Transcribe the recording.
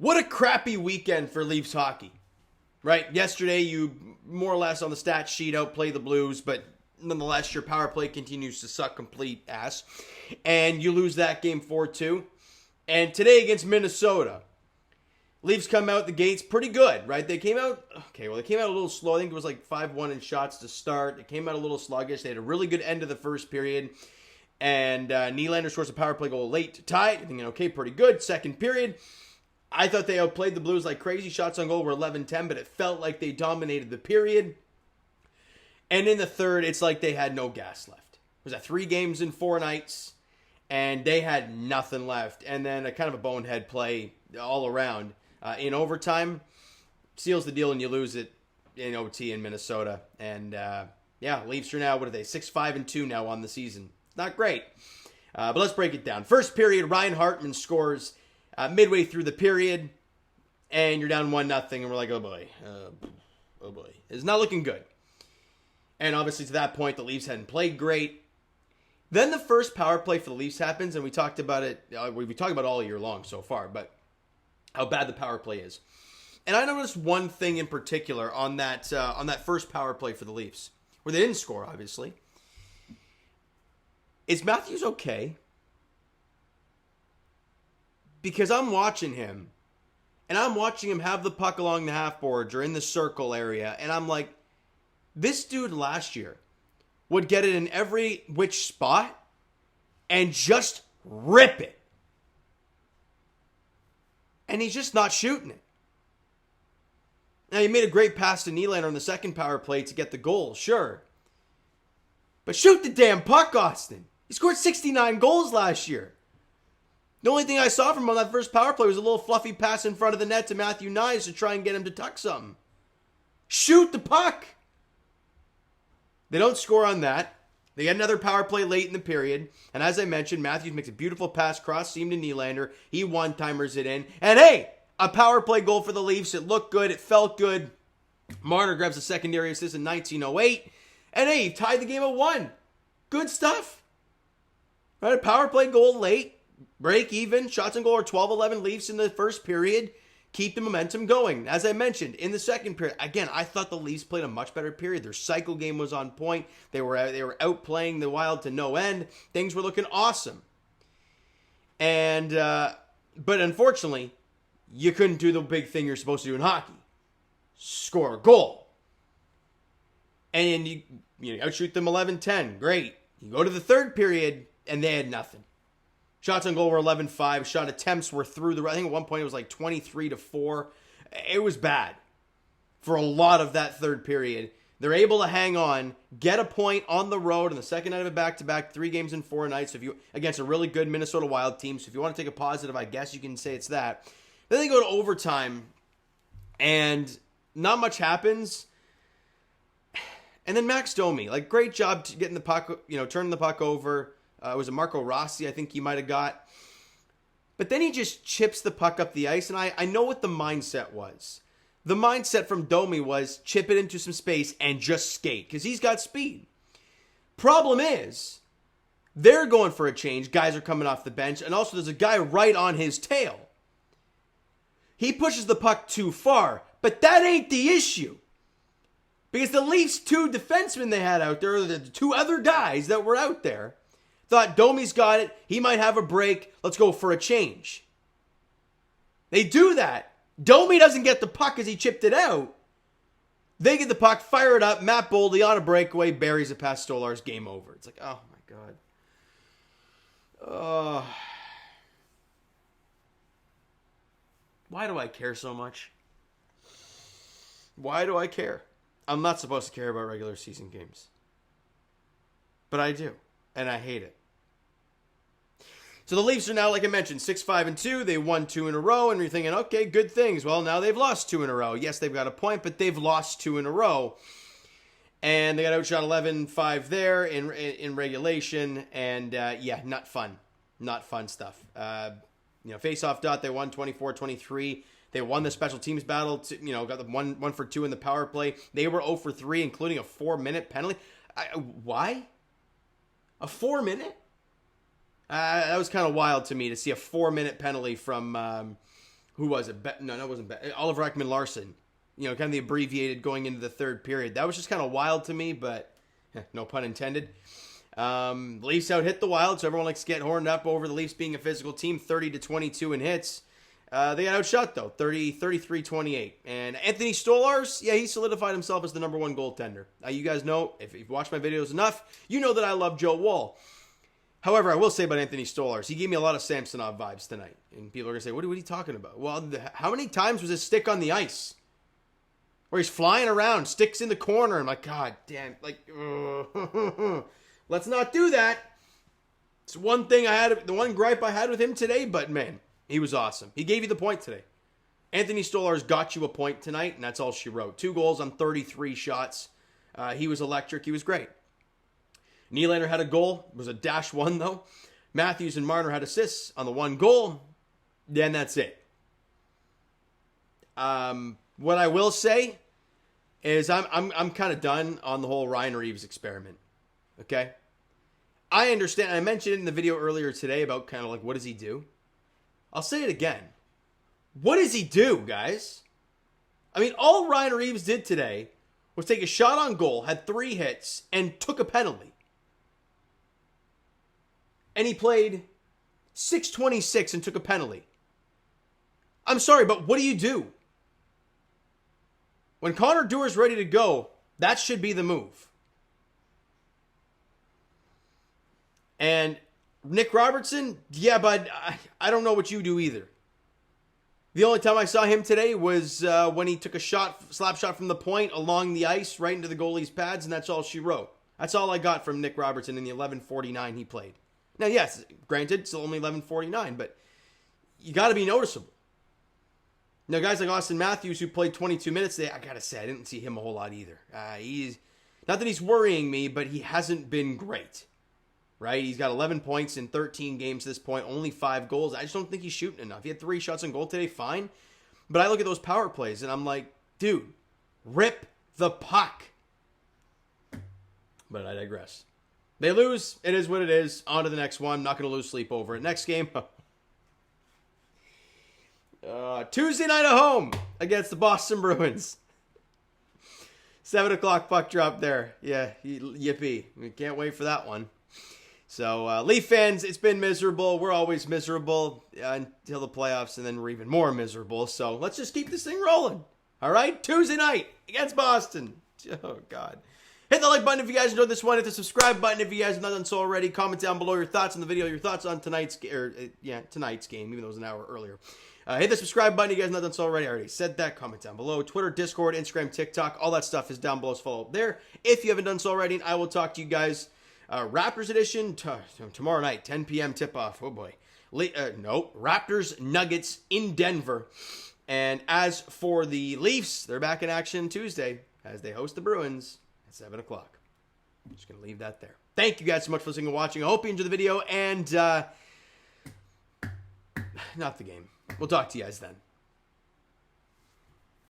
What a crappy weekend for Leafs hockey, right? Yesterday, you more or less on the stat sheet outplay the Blues, but nonetheless, your power play continues to suck complete ass. And you lose that game 4-2. And today against Minnesota, Leafs come out the gates pretty good, right? They came out a little slow. I think it was like 5-1 in shots to start. It came out a little sluggish. They had a really good end of the first period. And Nylander scores a power play goal late to tie it. Thinking, okay, pretty good. Second period, I thought they outplayed the Blues like crazy. Shots on goal were 11-10, but it felt like they dominated the period. And in the third, it's like they had no gas left. It was 3 games in 4 nights, and they had nothing left. And then a kind of a bonehead play all around. In overtime, seals the deal and you lose it in OT in Minnesota. And Leafs are now, 6-5-2 now on the season. Not great. But let's break it down. First period, Ryan Hartman scores midway through the period, and you're down 1-0, and we're like, oh boy. It's not looking good. And obviously to that point, the Leafs hadn't played great. Then the first power play for the Leafs happens, and we talked about it. We talked about it all year long so far, but how bad the power play is. And I noticed one thing in particular on that first power play for the Leafs, where they didn't score, obviously. Is Matthews okay? Because I'm watching him, and I'm watching him have the puck along the half boards or in the circle area, and I'm like, this dude last year would get it in every which spot and just rip it. And he's just not shooting it. Now, he made a great pass to Nylander on the second power play to get the goal, sure. But shoot the damn puck, Austin. He scored 69 goals last year. The only thing I saw from him on that first power play was a little fluffy pass in front of the net to Matthew Knies to try and get him to tuck something. Shoot the puck. They don't score on that. They get another power play late in the period. And as I mentioned, Matthews makes a beautiful pass cross seam to Nylander. He one-timers it in. And hey, a power play goal for the Leafs. It looked good. It felt good. Marner grabs a secondary assist in 1908. And hey, he tied the game at 1. Good stuff. Right, a power play goal late. Break even. Shots on goal are 12-11 Leafs in the first period. Keep the momentum going. As I mentioned, in the second period, again, I thought the Leafs played a much better period. Their cycle game was on point. They were outplaying the Wild to no end. Things were looking awesome. And but unfortunately, you couldn't do the big thing you're supposed to do in hockey. Score a goal. And you outshoot them 11-10. Great. You go to the third period, and they had nothing. Shots on goal were 11-5. Shot attempts were through the... I think at one point it was like 23-4. It was bad for a lot of that third period. They're able to hang on, get a point on the road in the second night of a back-to-back, 3 games in 4 nights against a really good Minnesota Wild team. So if you want to take a positive, I guess you can say it's that. Then they go to overtime, and not much happens. And then Max Domi, great job getting the puck, turning the puck over. It was a Marco Rossi, I think he might have got. But then he just chips the puck up the ice, and I know what the mindset was. The mindset from Domi was chip it into some space and just skate, because he's got speed. Problem is, they're going for a change. Guys are coming off the bench, and also there's a guy right on his tail. He pushes the puck too far, but that ain't the issue. Because the Leafs 2 defensemen they had out there, the 2 other guys that were out there, thought Domi's got it. He might have a break. Let's go for a change. They do that. Domi doesn't get the puck as he chipped it out. They get the puck, fire it up. Matt Boldy on a breakaway, buries it past Stolarz. Game over. It's like, oh my God. Why do I care so much? Why do I care? I'm not supposed to care about regular season games. But I do. And I hate it. So the Leafs are now, like I mentioned, 6-5-2. They won 2 in a row, and you're thinking, okay, good things. Well, now they've lost 2 in a row. Yes, they've got a point, but they've lost 2 in a row. And they got outshot 11-5 there in regulation, and not fun. Not fun stuff. Face-off dot, they won 24-23. They won the special teams battle, got the 1 for 2 in the power play. They were 0 for 3, including a 4-minute penalty. Why? A 4-minute? That was kind of wild to me to see a 4-minute penalty from who was it? No, it wasn't Oliver Ekman-Larsson. You know, kind of the abbreviated going into the third period. That was just kind of wild to me, but no pun intended. Leafs out hit the Wild, so everyone likes to get horned up over the Leafs being a physical team, 30-22 in hits. They got outshot, though, 33-28. And Anthony Stolarz, yeah, he solidified himself as the number one goaltender. You guys know, if you've watched my videos enough, you know that I love Joe Woll. However, I will say about Anthony Stolarz, he gave me a lot of Samsonov vibes tonight. And people are going to say, what are you talking about? Well, how many times was his stick on the ice? Where he's flying around, sticks in the corner. I'm like, God damn, like, let's not do that. It's one thing the one gripe I had with him today, but man, he was awesome. He gave you the point today. Anthony Stolarz got you a point tonight, and that's all she wrote. 2 goals on 33 shots. He was electric. He was great. Nylander had a goal. It was a -1, though. Matthews and Marner had assists on the 1 goal. Then that's it. What I will say is I'm kind of done on the whole Ryan Reeves experiment. Okay? I understand. I mentioned it in the video earlier today about kind of like, what does he do? I'll say it again. What does he do, guys? I mean, all Ryan Reeves did today was take a shot on goal, had 3 hits, and took a penalty. And he played .626 and took a penalty. I'm sorry, but what do you do? When Connor Duer's ready to go, that should be the move. And Nick Robertson, yeah, but I don't know what you do either. The only time I saw him today was when he took a slap shot from the point along the ice right into the goalie's pads, and that's all she wrote. That's all I got from Nick Robertson in the 11:49 he played. Now, yes, granted, it's only 11:49, but you got to be noticeable. Now, guys like Austin Matthews, who played 22 minutes today, I got to say, I didn't see him a whole lot either. Not that he's worrying me, but he hasn't been great, right? He's got 11 points in 13 games at this point, only 5 goals. I just don't think he's shooting enough. He had 3 shots on goal today, fine. But I look at those power plays, and I'm like, dude, rip the puck. But I digress. They lose. It is what it is. On to the next one. Not going to lose sleep over it. Next game. Tuesday night at home against the Boston Bruins. 7 o'clock puck drop there. Yeah, yippee. We can't wait for that one. So, Leaf fans, it's been miserable. We're always miserable until the playoffs, and then we're even more miserable. So, let's just keep this thing rolling. All right? Tuesday night against Boston. Oh, God. Hit the like button if you guys enjoyed this one. Hit the subscribe button if you guys have not done so already. Comment down below your thoughts on the video, your thoughts on tonight's game, even though it was an hour earlier. Hit the subscribe button if you guys have not done so already. I already said that. Comment down below. Twitter, Discord, Instagram, TikTok, all that stuff is down below. So follow up there if you haven't done so already. And I will talk to you guys Raptors edition tomorrow night, 10 p.m. tip-off. Oh, boy. Raptors Nuggets in Denver. And as for the Leafs, they're back in action Tuesday as they host the Bruins at 7 o'clock. I'm just going to leave that there. Thank you guys so much for listening and watching. I hope you enjoyed the video and not the game. We'll talk to you guys then.